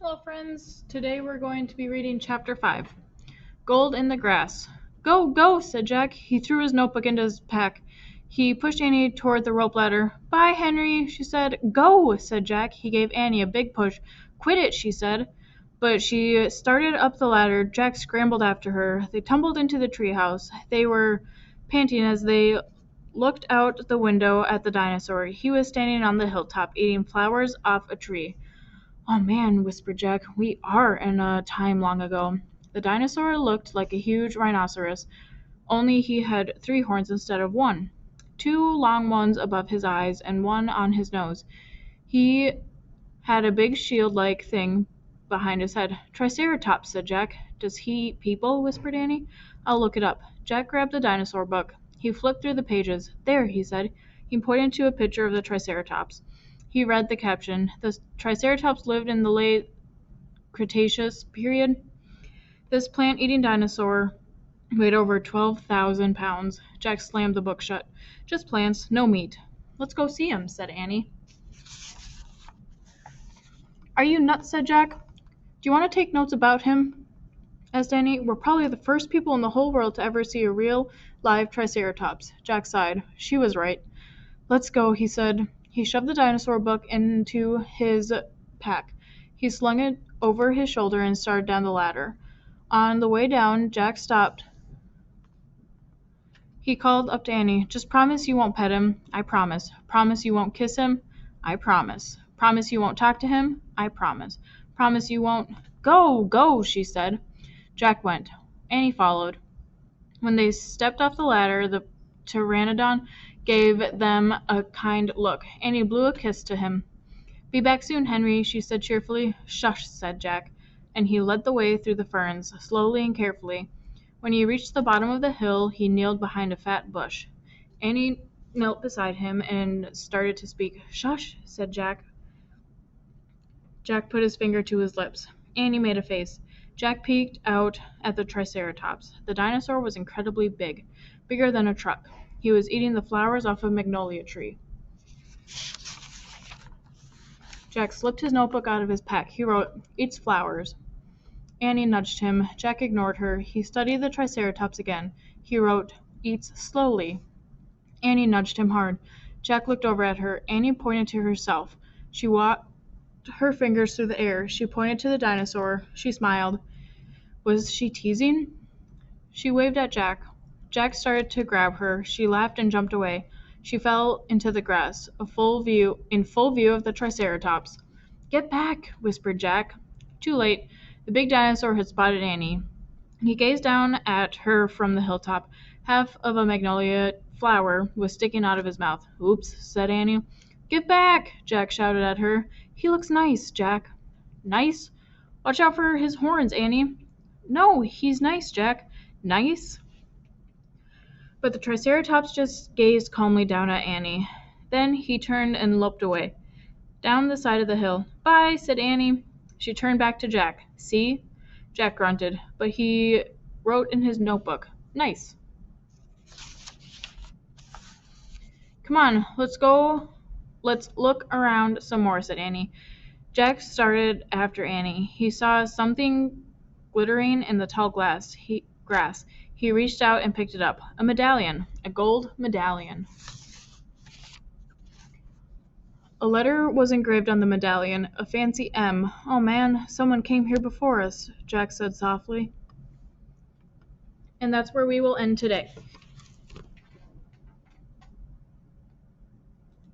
Hello, friends. Today we're going to be reading Chapter 5, Gold in the Grass. Go, go, said Jack. He threw his notebook into his pack. He pushed Annie toward the rope ladder. Bye, Henry, she said. Go, said Jack. He gave Annie a big push. Quit it, she said. But she started up the ladder. Jack scrambled after her. They tumbled into the treehouse. They were panting as they looked out the window at the dinosaur. He was standing on the hilltop, eating flowers off a tree. Oh man, whispered Jack, we are in a time long ago. The dinosaur looked like a huge rhinoceros, only he had 3 horns instead of 1. 2 long ones above his eyes and 1 on his nose. He had a big shield-like thing behind his head. Triceratops, said Jack. Does he eat people? Whispered Annie. I'll look it up. Jack grabbed the dinosaur book. He flipped through the pages. There, he said. He pointed to a picture of the Triceratops. He read the caption. The Triceratops lived in the late Cretaceous period. This plant-eating dinosaur weighed over 12,000 pounds. Jack slammed the book shut. Just plants, no meat. Let's go see him, said Annie. Are you nuts, said Jack. Do you want to take notes about him? Asked Annie. We're probably the first people in the whole world to ever see a real, live Triceratops. Jack sighed. She was right. Let's go, he said. He shoved the dinosaur book into his pack. He slung it over his shoulder and started down the ladder. On the way down, Jack stopped. He called up to Annie. Just promise you won't pet him. I promise. Promise you won't kiss him. I promise. Promise you won't talk to him. I promise. Promise you won't. Go, go, she said. Jack went. Annie followed. When they stepped off the ladder, the pteranodon gave them a kind look. Annie blew a kiss to him. Be back soon, Henry, she said cheerfully. Shush, said Jack, and he led the way through the ferns, slowly and carefully. When he reached the bottom of the hill, he kneeled behind a fat bush. Annie knelt beside him and started to speak. Shush, said Jack. Jack put his finger to his lips. Annie made a face. Jack peeked out at the Triceratops. The dinosaur was incredibly big, bigger than a truck. He was eating the flowers off a magnolia tree. Jack slipped his notebook out of his pack. He wrote, Eats flowers. Annie nudged him. Jack ignored her. He studied the Triceratops again. He wrote, Eats slowly. Annie nudged him hard. Jack looked over at her. Annie pointed to herself. She walked her fingers through the air. She pointed to the dinosaur. She smiled. Was she teasing? She waved at Jack. Jack started to grab her. She laughed and jumped away. She fell into the grass, in full view of the Triceratops. Get back, whispered Jack. Too late. The big dinosaur had spotted Annie. He gazed down at her from the hilltop. Half of a magnolia flower was sticking out of his mouth. Oops, said Annie. Get back, Jack shouted at her. He looks nice, Jack. Nice? Watch out for his horns, Annie. No, he's nice, Jack. Nice? But the Triceratops just gazed calmly down at Annie. Then he turned and loped away, down the side of the hill. Bye, said Annie. She turned back to Jack. See? Jack grunted, but he wrote in his notebook. Nice. Come on, let's go. Let's look around some more, said Annie. Jack started after Annie. He saw something glittering in the tall grass. He reached out and picked it up. A medallion. A gold medallion. A letter was engraved on the medallion, a fancy M. Oh man, someone came here before us, Jack said softly. And that's where we will end today.